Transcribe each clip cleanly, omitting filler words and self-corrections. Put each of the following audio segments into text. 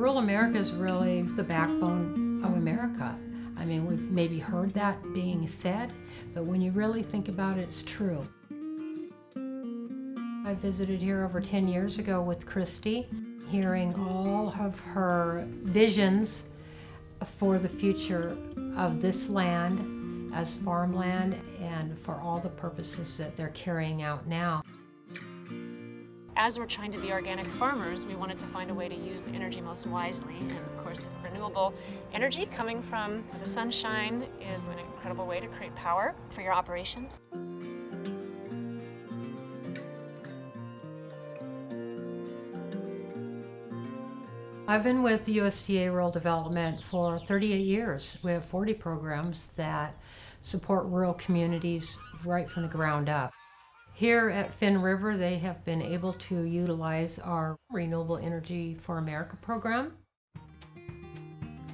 Rural America is really the backbone of America. I mean, we've maybe heard that being said, but when you really think about it, it's true. I visited here over 10 years ago with Crystie, hearing all of her visions for the future of this land as farmland and for all the purposes that they're carrying out now. As we're trying to be organic farmers, we wanted to find a way to use the energy most wisely. And of course, renewable energy coming from the sunshine is an incredible way to create power for your operations. I've been with USDA Rural Development for 38 years. We have 40 programs that support rural communities right from the ground up. Here at Finnriver, they have been able to utilize our Renewable Energy for America program.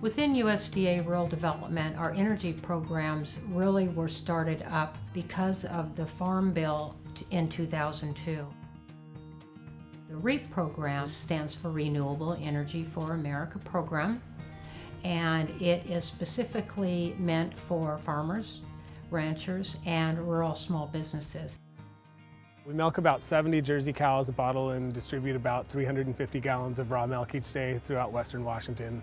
Within USDA Rural Development, our energy programs really were started up because of the Farm Bill in 2002. The REAP program stands for Renewable Energy for America program, and it is specifically meant for farmers, ranchers, and rural small businesses. We milk about 70 Jersey cows a bottle and distribute about 350 gallons of raw milk each day throughout Western Washington.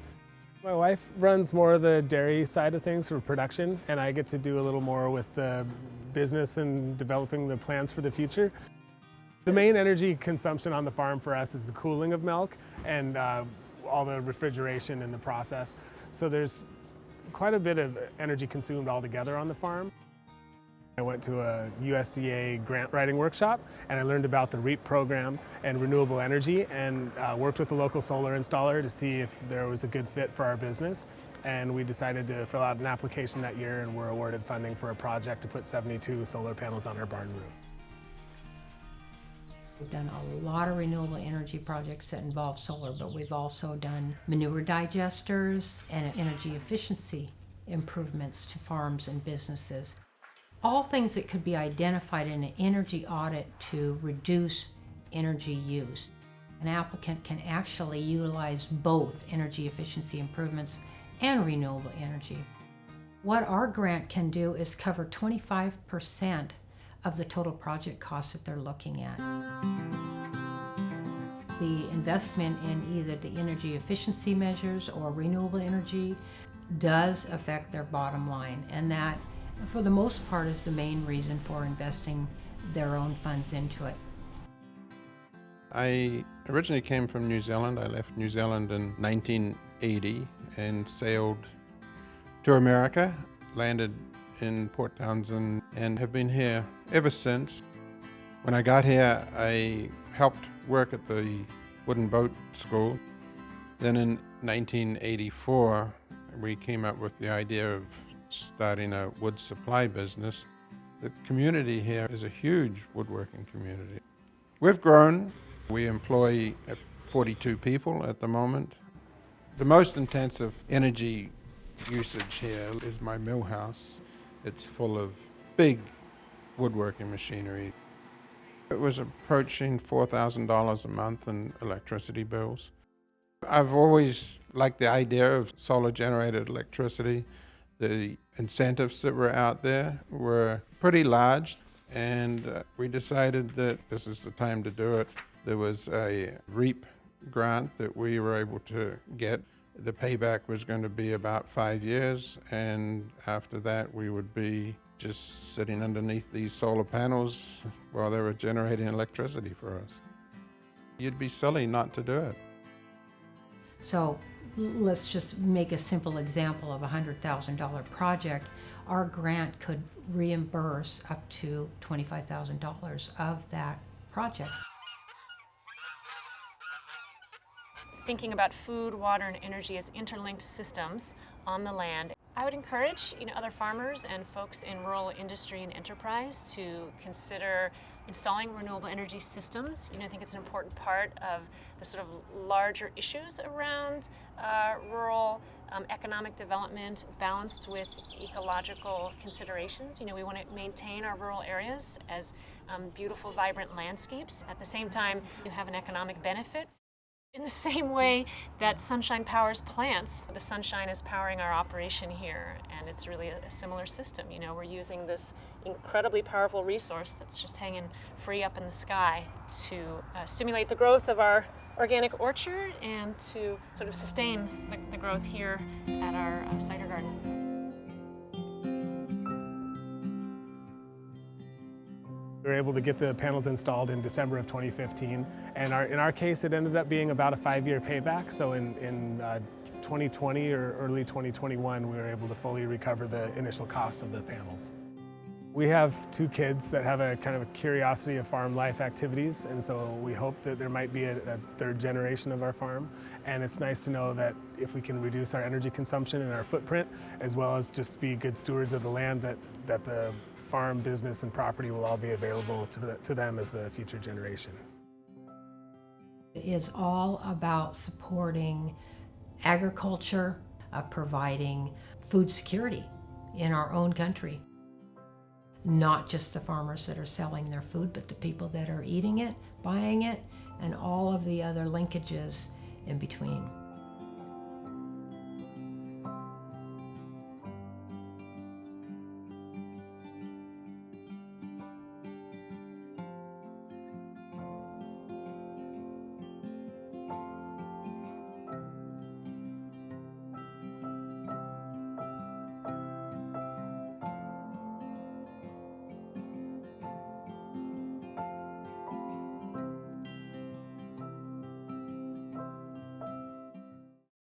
My wife runs more of the dairy side of things for production, and I get to do a little more with the business and developing the plans for the future. The main energy consumption on the farm for us is the cooling of milk and all the refrigeration in the process. So there's quite a bit of energy consumed altogether on the farm. I went to a USDA grant writing workshop and I learned about the REAP program and renewable energy and worked with a local solar installer to see if there was a good fit for our business. And we decided to fill out an application that year and were awarded funding for a project to put 72 solar panels on our barn roof. We've done a lot of renewable energy projects that involve solar, but we've also done manure digesters and energy efficiency improvements to farms and businesses. All things that could be identified in an energy audit to reduce energy use. An applicant can actually utilize both energy efficiency improvements and renewable energy. What our grant can do is cover 25% of the total project cost that they're looking at. The investment in either the energy efficiency measures or renewable energy does affect their bottom line, and that, for the most part, is the main reason for investing their own funds into it. I originally came from New Zealand. I left New Zealand in 1980 and sailed to America, landed in Port Townsend, and have been here ever since. When I got here, I helped work at the wooden boat school. Then in 1984, we came up with the idea of starting a wood supply business. The community here is a huge woodworking community. We've grown. We employ 42 people at the moment. The most intensive energy usage here is my mill house. It's full of big woodworking machinery. It was approaching $4,000 a month in electricity bills. I've always liked the idea of solar-generated electricity. The incentives that were out there were pretty large, and we decided that this is the time to do it. There was a REAP grant that we were able to get. The payback was going to be about 5 years, and after that we would be just sitting underneath these solar panels while they were generating electricity for us. You'd be silly not to do it. So let's just make a simple example of a $100,000 project. Our grant could reimburse up to $25,000 of that project. Thinking about food, water, and energy as interlinked systems on the land, I would encourage other farmers and folks in rural industry and enterprise to consider installing renewable energy systems. I think it's an important part of the sort of larger issues around rural economic development balanced with ecological considerations. We want to maintain our rural areas as beautiful, vibrant landscapes. At the same time, you have an economic benefit. In the same way that sunshine powers plants, the sunshine is powering our operation here, and it's really a similar system. You know, we're using this incredibly powerful resource that's just hanging free up in the sky to stimulate the growth of our organic orchard and to sort of sustain the growth here at our cider garden. We were able to get the panels installed in December of 2015, and in our case it ended up being about a 5-year payback. So in 2020 or early 2021 we were able to fully recover the initial cost of the panels. We have 2 kids that have a kind of a curiosity of farm life activities, and so we hope that there might be a 3rd generation of our farm. And it's nice to know that if we can reduce our energy consumption and our footprint, as well as just be good stewards of the land, that the farm, business, and property will all be available to them as the future generation. It is all about supporting agriculture, providing food security in our own country. Not just the farmers that are selling their food, but the people that are eating it, buying it, and all of the other linkages in between.